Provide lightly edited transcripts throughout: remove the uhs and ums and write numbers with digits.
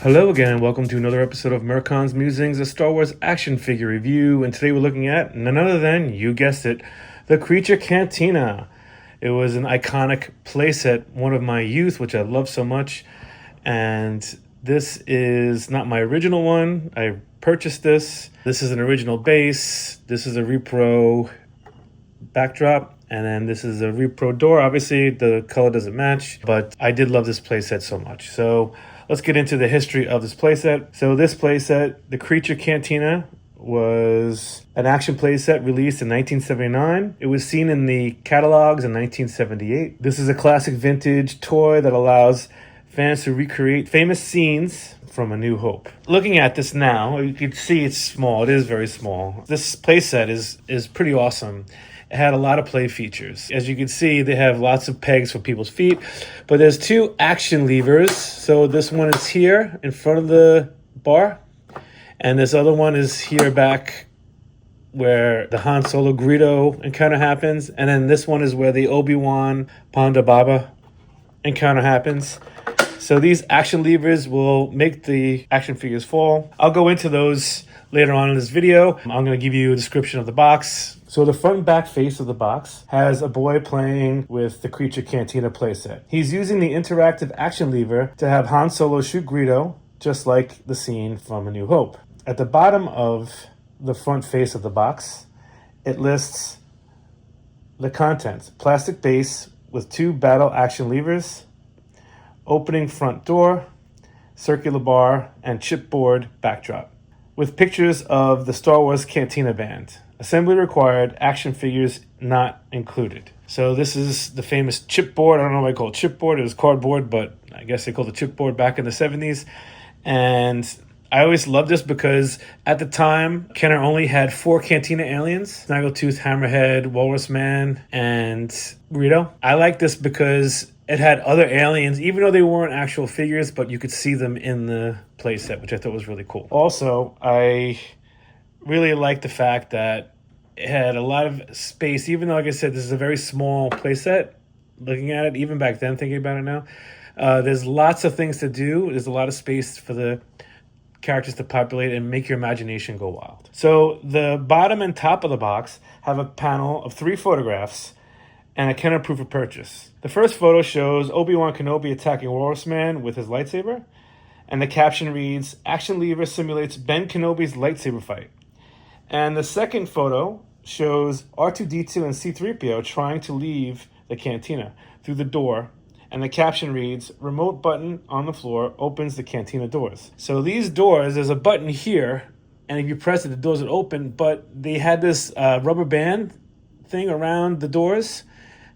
Hello again, and welcome to another episode of Merkon's Musings, a Star Wars action figure review. And today we're looking at none other than, you guessed it, the Creature Cantina. It was an iconic playset, one of my youth, which I love so much. And this is not my original one. I purchased this. This is an original base. This is a repro backdrop. And then this is a repro door. Obviously, the color doesn't match, but I did love this playset so much. So let's get into the history of this playset. So this playset, the Creature Cantina, was an action playset released in 1979. It was seen in the catalogs in 1978. This is a classic vintage toy that allows fans to recreate famous scenes from A New Hope. Looking at this now, you can see it's small. It is very small. This playset is pretty awesome. It had a lot of play features. As you can see, they have lots of pegs for people's feet, but there's two action levers. So this one is here in front of the bar, and this other one is here back where the Han Solo Greedo encounter happens, and then this one is where the Obi-Wan Ponda Baba encounter happens. So these action levers will make the action figures fall. I'll go into those later on in this video. I'm going to give you a description of the box. So the front and back face of the box has a boy playing with the Creature Cantina playset. He's using the interactive action lever to have Han Solo shoot Greedo, just like the scene from A New Hope. At the bottom of the front face of the box, it lists the contents. Plastic base with two battle action levers, opening front door, circular bar, and chipboard backdrop, with pictures of the Star Wars Cantina band. Assembly required, action figures not included. So this is the famous chipboard. I don't know why I call it chipboard. It was cardboard, but I guess they called it chipboard back in the 70s. And I always loved this because at the time, Kenner only had 4 Cantina aliens: Snaggletooth, Hammerhead, Walrus Man, and Greedo. I like this because it had other aliens, even though they weren't actual figures, but you could see them in the playset, which I thought was really cool. Also, I really like the fact that it had a lot of space, even though, like I said, this is a very small playset. Looking at it, even back then, thinking about it now, there's lots of things to do. There's a lot of space for the characters to populate and make your imagination go wild. So the bottom and top of the box have a panel of 3 photographs and a Kenner proof of purchase. The first photo shows Obi-Wan Kenobi attacking Walrus Man with his lightsaber, and the caption reads, "Action lever simulates Ben Kenobi's lightsaber fight." And the second photo shows R2-D2 and C-3PO trying to leave the cantina through the door, and the caption reads, "Remote button on the floor opens the cantina doors." So these doors, there's a button here, and if you press it, the doors would open, but they had this rubber band thing around the doors.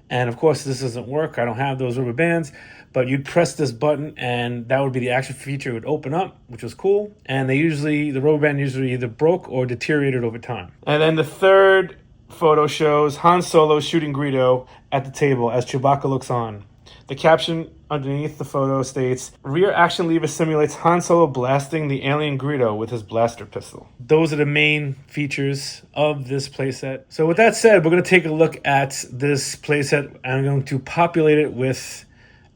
And of course, this doesn't work. I don't have those rubber bands, but you'd press this button and that would be the action feature. It would open up, which was cool. And the rubber band usually either broke or deteriorated over time. And then the third photo shows Han Solo shooting Greedo at the table as Chewbacca looks on. The caption underneath the photo states, "Rear action lever simulates Han Solo blasting the alien Greedo with his blaster pistol." Those are the main features of this playset. So with that said, we're going to take a look at this playset. I'm going to populate it with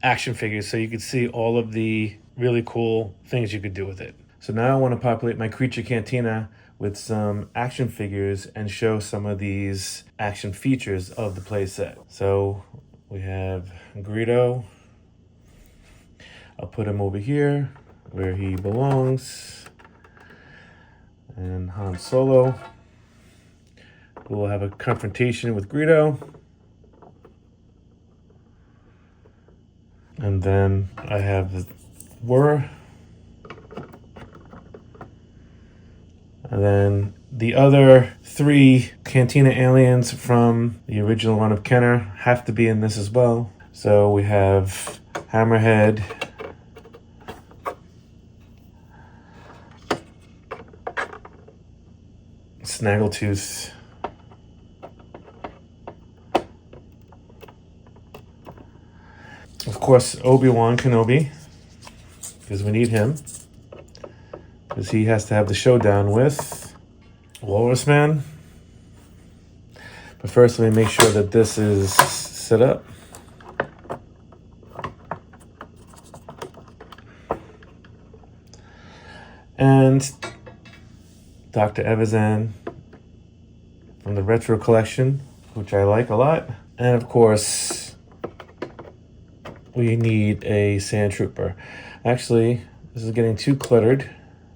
action figures so you can see all of the really cool things you could do with it. So now I want to populate my Creature Cantina with some action figures and show some of these action features of the playset. So we have Greedo. I'll put him over here where he belongs. And Han Solo. We'll have a confrontation with Greedo. And then I have the Whir. And then the other 3 Cantina aliens from the original run of Kenner have to be in this as well. So we have Hammerhead, Snaggletooth, of course Obi-Wan Kenobi, because we need him, because he has to have the showdown with Walrus Man. But first, let me make sure that this is set up. And Dr. Evazan from the Retro Collection, which I like a lot. And of course, we need a Sand Trooper. Actually, this is getting too cluttered.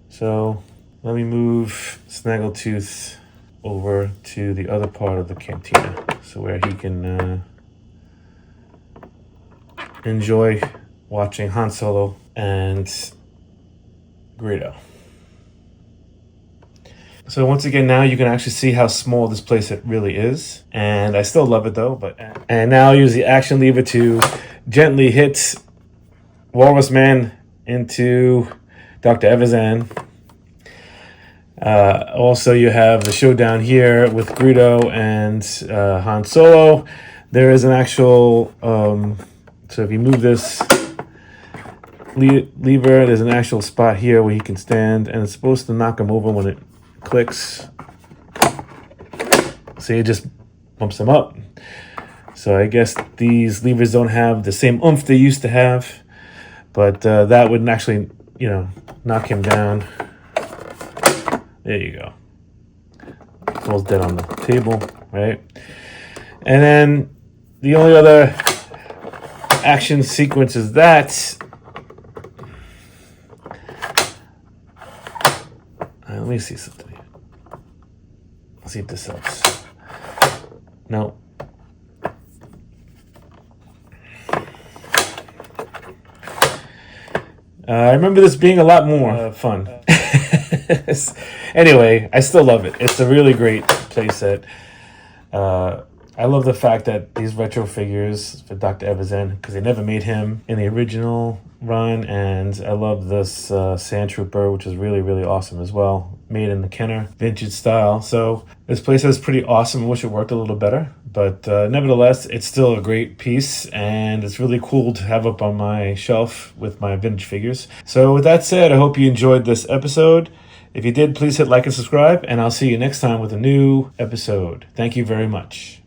So let me move Snaggletooth over to the other part of the Cantina, so where he can enjoy watching Han Solo and Greedo. So once again, now you can actually see how small this playset really is. And I still love it though. And now I'll use the action lever to gently hit Walrus Man into Dr. Evazan. Also, you have the showdown here with Greedo and Han Solo. There is an actual, so if you move this lever, there's an actual spot here where he can stand, and it's supposed to knock him over when it clicks. See, it just bumps him up. So I guess these levers don't have the same oomph they used to have, but that would actually, knock him down. There you go. Falls dead on the table, right? And then the only other action sequence is that. Let me see something. Let's see if this helps. No. I remember this being a lot more fun. Anyway, I still love it. It's a really great playset. I love the fact that these retro figures for Dr. Evazan, because they never made him in the original run, and I love this Sand Trooper, which is really, really awesome as well. Made in the Kenner vintage style. So this playset is pretty awesome. I wish it worked a little better, but nevertheless, it's still a great piece, and it's really cool to have up on my shelf with my vintage figures. So with that said, I hope you enjoyed this episode. If you did, please hit like and subscribe, and I'll see you next time with a new episode. Thank you very much.